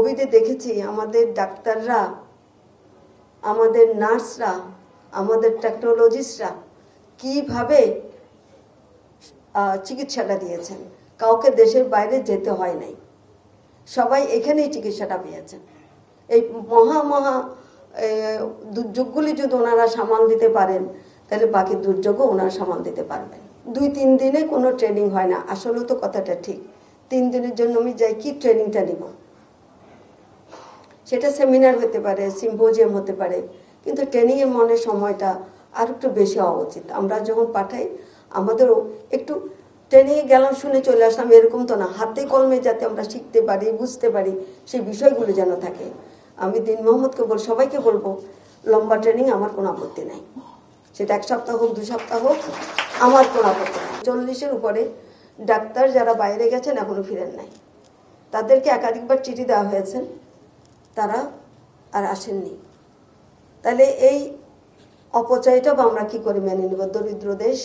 কোভিডে দেখেছি আমাদের ডাক্তাররা, আমাদের নার্সরা, আমাদের টেকনোলজিস্টরা কিভাবে চিকিৎসাটা দিয়েছেন। কাউকে দেশের বাইরে যেতে হয় নাই, সবাই এখানেই চিকিৎসাটা পেয়েছেন। এই মহা দুর্যোগগুলি যদি ওনারা সামাল দিতে পারেন, তাহলে বাকি দুর্যোগও ওনারা সামাল দিতে পারবেন। 2-3 দিনে কোনো ট্রেনিং হয় না, আসলেও তো কথাটা ঠিক। 3 দিনের জন্য আমি যাই, কি ট্রেনিংটা নিব? সেটা সেমিনার হতে পারে, সিম্পোজিয়াম হতে পারে, কিন্তু ট্রেনিংয়ের মনে সময়টা আর একটু বেশি হওয়া উচিত। আমরা যখন পাঠাই আমাদেরও একটু ট্রেনিংয়ে গেলাম শুনে চলে আসলাম এরকম তো না, হাতে কলমে যাতে আমরা শিখতে পারি, বুঝতে পারি, সেই বিষয়গুলো যেন থাকে। আমি দিন মোহাম্মদকে সবাইকে বলবো, লম্বা ট্রেনিং আমার কোনো আপত্তি নাই, সেটা 1 সপ্তাহ হোক 2 সপ্তাহ হোক, আমার কোনো আপত্তি নেই। 40-এর উপরে ডাক্তার যারা বাইরে গেছেন এখনো ফিরেন নাই, তাদেরকে একাধিকবার চিঠি দেওয়া হয়েছে, তারা আর আসেননি। তাহলে এই অপচয়টা আমরা কি করে মেনে নেব? দরিদ্র দেশ,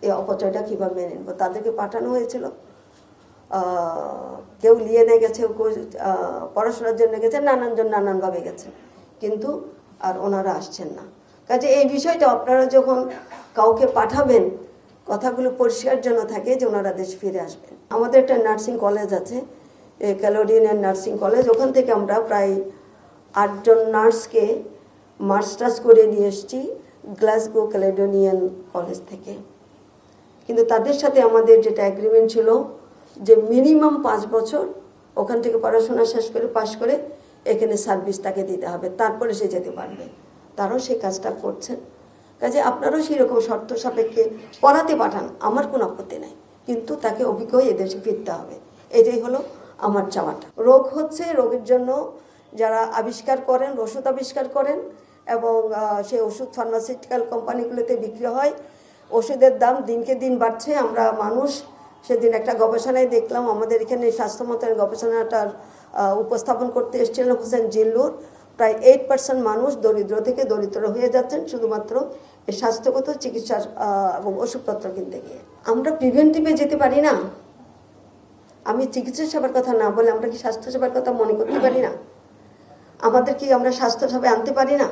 এই অপচয়টা কীভাবে মেনে নেব? তাদেরকে পাঠানো হয়েছিল, কেউ নিয়ে নিয়ে গেছে, কেউ পড়াশোনার জন্য গেছে, নানানজন নানানভাবে গেছে, কিন্তু আর ওনারা আসছেন না। কাজে এই বিষয়টা আপনারা যখন কাউকে পাঠাবেন, কথাগুলো পরিষ্কার জন্য থাকে যে ওনারা দেশে ফিরে আসবেন। আমাদের একটা নার্সিং কলেজ আছে, ক্যালোডিয়ান নার্সিং কলেজ, ওখান থেকে আমরা প্রায় 8 জন নার্সকে মাস্টার্স করে নিয়ে এসেছি গ্লাসগো ক্যালেডোনিয়ান কলেজ থেকে। কিন্তু তাদের সাথে আমাদের যেটা এগ্রিমেন্ট ছিল যে মিনিমাম 5 বছর ওখান থেকে পড়াশোনা শেষ করে পাশ করে এখানে সার্ভিস তাকে দিতে হবে, তারপরে সে যেতে পারবে। তারাও সেই কাজটা করছেন। কাজে আপনারাও সেই রকম শর্ত সাপেক্ষে পড়াতে পাঠান, আমার কোনো আপত্তি নাই, কিন্তু তাকে অভিজ্ঞ হয়ে এদেশে ফিরতে হবে। এটাই হলো আমার চাওয়াটা। রোগ হচ্ছে, রোগের জন্য যারা আবিষ্কার করেন, ওষুধ আবিষ্কার করেন, এবং সেই ওষুধ ফার্মাসিউটিক্যাল কোম্পানিগুলোতে বিক্রি হয়, ওষুধের দাম দিনকে দিন বাড়ছে। আমরা মানুষ, সেদিন একটা গবেষণায় দেখলাম, আমাদের এখানে স্বাস্থ্য মন্ত্রণালয়ের গবেষণাটার উপস্থাপন করতে এসেছিলেন হোসেন জিল্লুর, প্রায় 8% মানুষ দরিদ্র থেকে দরিদ্র হয়ে যাচ্ছেন শুধুমাত্র এই স্বাস্থ্যগত চিকিৎসার এবং ওষুধপত্র কিনতে গিয়ে। আমরা প্রিভেন্টিভে যেতে পারি না? আমি চিকিৎসা সেবার কথা না বলে আমরা কি স্বাস্থ্য সেবার কথা মনে করতে পারি না? আমাদের কি আমরা স্বাস্থ্য সেবায় আনতে পারি না?